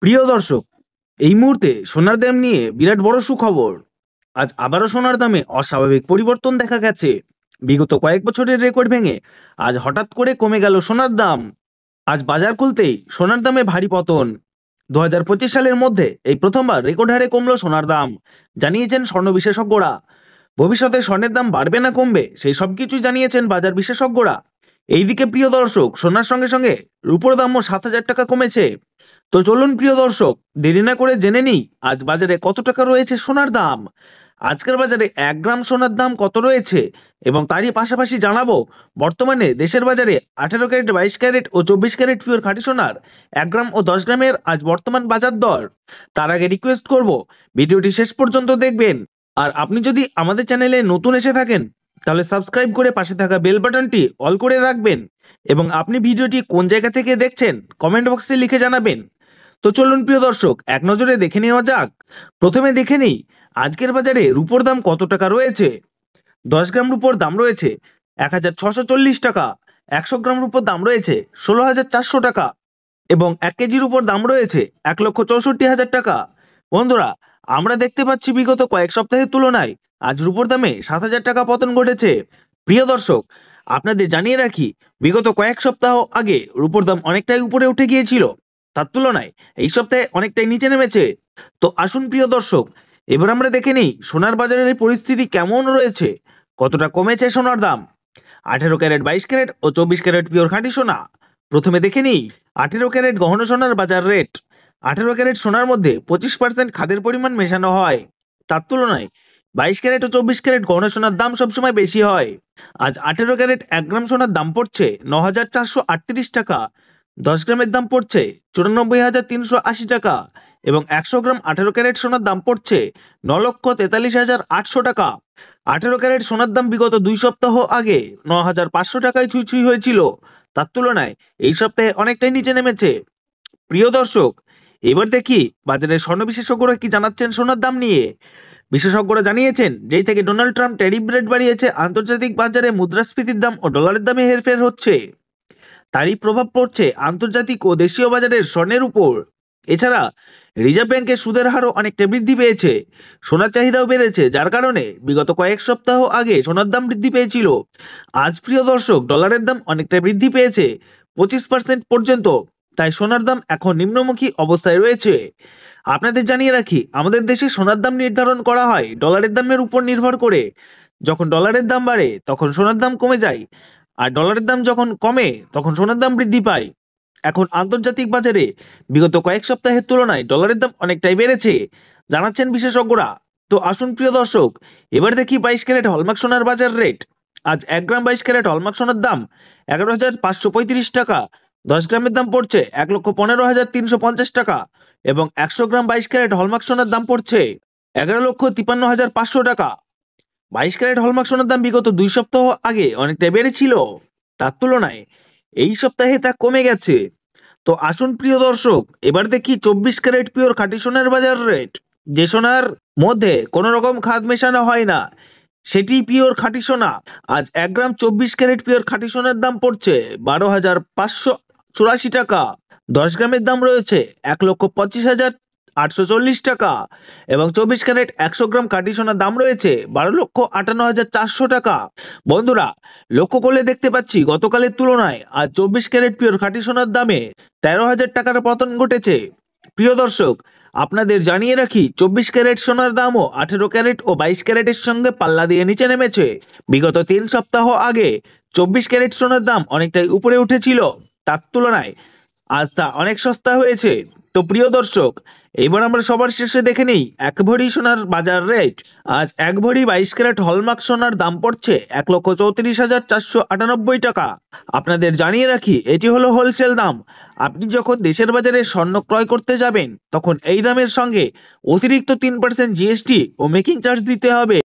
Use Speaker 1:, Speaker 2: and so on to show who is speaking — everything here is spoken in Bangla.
Speaker 1: প্রিয় দর্শক, এই মুহূর্তে সোনার দাম নিয়ে বিরাট বড় সুখবর। আজ আবারও সোনার দামে অস্বাভাবিক পরিবর্তন দেখা গেছে। বিগত কয়েক বছরের রেকর্ড ভেঙে আজ হঠাৎ করে কমে গেল সোনার দাম। আজ বাজার খুলতেই সোনার দামে ভারী পতন। 2025 সালের মধ্যে এই প্রথমবার রেকর্ড হারে কমলো সোনার দাম, জানিয়েছেন স্বর্ণ বিশেষজ্ঞরা। ভবিষ্যতে স্বর্ণের দাম বাড়বে না কমবে সেই সবকিছুই জানিয়েছেন বাজার বিশেষজ্ঞরা। এইদিকে প্রিয় দর্শক, সোনার সঙ্গে সঙ্গে রূপোর দামও 7,000 টাকা কমেছে। তো চলুন প্রিয় দর্শক, দেরি না করে জেনে নিই আজ বাজারে কত টাকা রয়েছে সোনার দাম। আজকের বাজারে 1 গ্রাম সোনার দাম কত রয়েছে এবং তারই পাশাপাশি জানাবো বর্তমানে দেশের বাজারে 18 ক্যারেট, 22 ক্যারেট ও 24 ক্যারেট পিওর খাঁটি সোনার 1 গ্রাম ও 10 গ্রামের আজ বর্তমান বাজার দর। তার আগে রিকোয়েস্ট করব ভিডিওটি শেষ পর্যন্ত দেখবেন। আর আপনি যদি আমাদের চ্যানেলে নতুন এসে থাকেন তাহলে সাবস্ক্রাইব করে পাশে থাকা বেল বাটনটি অল করে রাখবেন এবং আপনি ভিডিওটি কোন জায়গা থেকে দেখছেন কমেন্ট বক্সে লিখে জানাবেন। তো চলুন প্রিয় দর্শক, এক নজরে দেখে নেওয়া যাক। প্রথমে দেখে নিই আজকের বাজারে রূপোর দাম কত টাকা রয়েছে। 10 গ্রাম রূপোর দাম রয়েছে 1,640 টাকা, 100 গ্রাম রূপোর দাম রয়েছে 16,400 টাকা এবং 1 কেজির উপর দাম রয়েছে 1,64,000 টাকা। বন্ধুরা, আমরা দেখতে পাচ্ছি বিগত কয়েক সপ্তাহের তুলনায় আজ রূপোর দামে 7,000 টাকা পতন ঘটেছে। প্রিয় দর্শক, আপনাদের জানিয়ে রাখি, বিগত কয়েক সপ্তাহ আগে রূপোর দাম অনেকটাই উপরে উঠে গিয়েছিল, তার তুলনায় এই সপ্তাহে অনেকটাই নিচে নেমেছে। তো আসুন প্রিয় দর্শক, এবার আমরা দেখে নিই সোনার বাজারের পরিস্থিতি কেমন রয়েছে, কতটা কমেছে সোনার দাম। 18 ক্যারেট, 22 ক্যারেট ও 24 ক্যারেট পিওর খাঁটি সোনা। প্রথমে দেখে নিই 18 ক্যারেট গহনা সোনার বাজার রেট। 18 ক্যারেট সোনার মধ্যে 25% খাদের পরিমাণ মেশানো হয়, তার তুলনায় 22 ক্যারেট ও 24 ক্যারেট গহনা সোনার দাম সবসময় বেশি হয়। আজ 18 ক্যারেট 1 গ্রাম সোনার দাম পড়ছে 9,438 টাকা, 10 গ্রামের দাম পড়ছে 94,380 টাকা এবং 100 গ্রাম 18 ক্যারেট সোনার দাম পড়ছে 9,43,800 টাকা। 18 ক্যারেট সোনার দাম বিগত 2 সপ্তাহ আগে 9,500 টাকায় ছুঁই হয়েছিল, তার তুলনায় এই সপ্তাহে অনেকটাই নিচে নেমেছে। প্রিয় দর্শক, এবার দেখি বাজারে স্বর্ণ বিশেষজ্ঞরা কি জানাচ্ছেন সোনার দাম নিয়ে। বিশেষজ্ঞরা জানিয়েছেন, যেই থেকে ডোনাল্ড ট্রাম্প ট্যারিফ রেট বাড়িয়েছে, আন্তর্জাতিক বাজারে মুদ্রাস্ফীতির দাম ও ডলারের দামে হেরফের হচ্ছে। তারই প্রভাব পড়ছে আন্তর্জাতিক ও দেশীয় বাজারের স্বর্ণের উপর। এছাড়া রিজার্ভ ব্যাংকের সুদের হারও অনেকটা বৃদ্ধি পেয়েছে, সোনার চাহিদাও বেড়েছে, যার কারণে বিগত কয়েক সপ্তাহ আগে সোনার দাম বৃদ্ধি পেয়েছিল। আজ প্রিয় দর্শক, ডলারের দাম অনেকটা বৃদ্ধি পেয়েছে 25% পর্যন্ত, তাই সোনার দাম এখন নিম্নমুখী অবস্থায় রয়েছে। আপনাদের জানিয়ে রাখি, আমাদের দেশে সোনার দাম নির্ধারণ করা হয় ডলারের দামের উপর নির্ভর করে। যখন ডলারের দাম বাড়ে তখন সোনার দাম কমে যায়, আর ডলারের দাম যখন কমে তখন সোনার দাম বৃদ্ধি পায়। এখন আন্তর্জাতিক বাজারে বিগত কয়েক সপ্তাহের তুলনায় ডলারের দাম অনেকটাই বেড়েছে, জানাচ্ছেন বিশেষজ্ঞরা। তো আসুন প্রিয় দর্শক, এবার দেখি 22 ক্যারেট হলমার্ক সোনার বাজার রেট। আজ 1 গ্রাম 22 ক্যারেট হলমার্ক সোনার দাম 11,535 টাকা, 10 গ্রামের দাম পড়ছে 1,15,350 টাকা এবং 100 গ্রাম 22 ক্যারেট হলমার্ক সোনার দাম পড়ছে 11,53,500 টাকা। 22 ক্যারেট হলমার্ক সোনার দাম বিগত 2 সপ্তাহ আগে অনেকটা বেড়েছিল, তার তুলনায় এই সপ্তাহে তা কমে গেছে। তো আসুন প্রিয় দর্শক, এবার দেখি 24 ক্যারেট পিওর খাঁটি সোনার বাজার রেট। যে সোনার মধ্যে কোনো রকম খাদ মেশানো হয় না, সেটি পিওর খাঁটি সোনা। আজ 1 গ্রাম 24 ক্যারেট পিওর খাঁটি সোনার দাম পড়ছে 12,584 টাকা, 10 গ্রামের দাম রয়েছে 1,25,840 টাকা এবং 24 ক্যারেট 100 গ্রাম খাঁটি সোনার দাম রয়েছে 12,58,400 টাকা। বন্ধুরা, লক্ষ্য করলে দেখতে পাচ্ছি গতকালের তুলনায় আজ 24 ক্যারেট পিওর খাঁটি সোনার দামে 13,000 টাকার পতন ঘটেছে। প্রিয় দর্শক, আপনাদের জানিয়ে রাখি, 24 ক্যারেট সোনার দামও 18 ক্যারেট ও 22 ক্যারেটের সঙ্গে পাল্লা দিয়ে নিচে নেমেছে। বিগত 3 সপ্তাহ আগে 24 ক্যারেট সোনার দাম অনেকটাই উপরে উঠেছিল, তার তুলনায় আজ তা অনেক সস্তা হয়েছে। তো প্রিয় দর্শক, এবার আমরা সবার শেষে দেখে নিই 1 ভরি সোনার বাজার রেট। আজ 1 ভরি 22 ক্যারেট হলমার্ক সোনার দাম পড়ছে 1,34,498 টাকা। আপনাদের জানিয়ে রাখি, এটি হলো হোলসেল দাম। আপনি যখন দেশের বাজারে স্বর্ণ ক্রয় করতে যাবেন তখন এই দামের সঙ্গে অতিরিক্ত 3% জিএসটি ও মেকিং চার্জ দিতে হবে।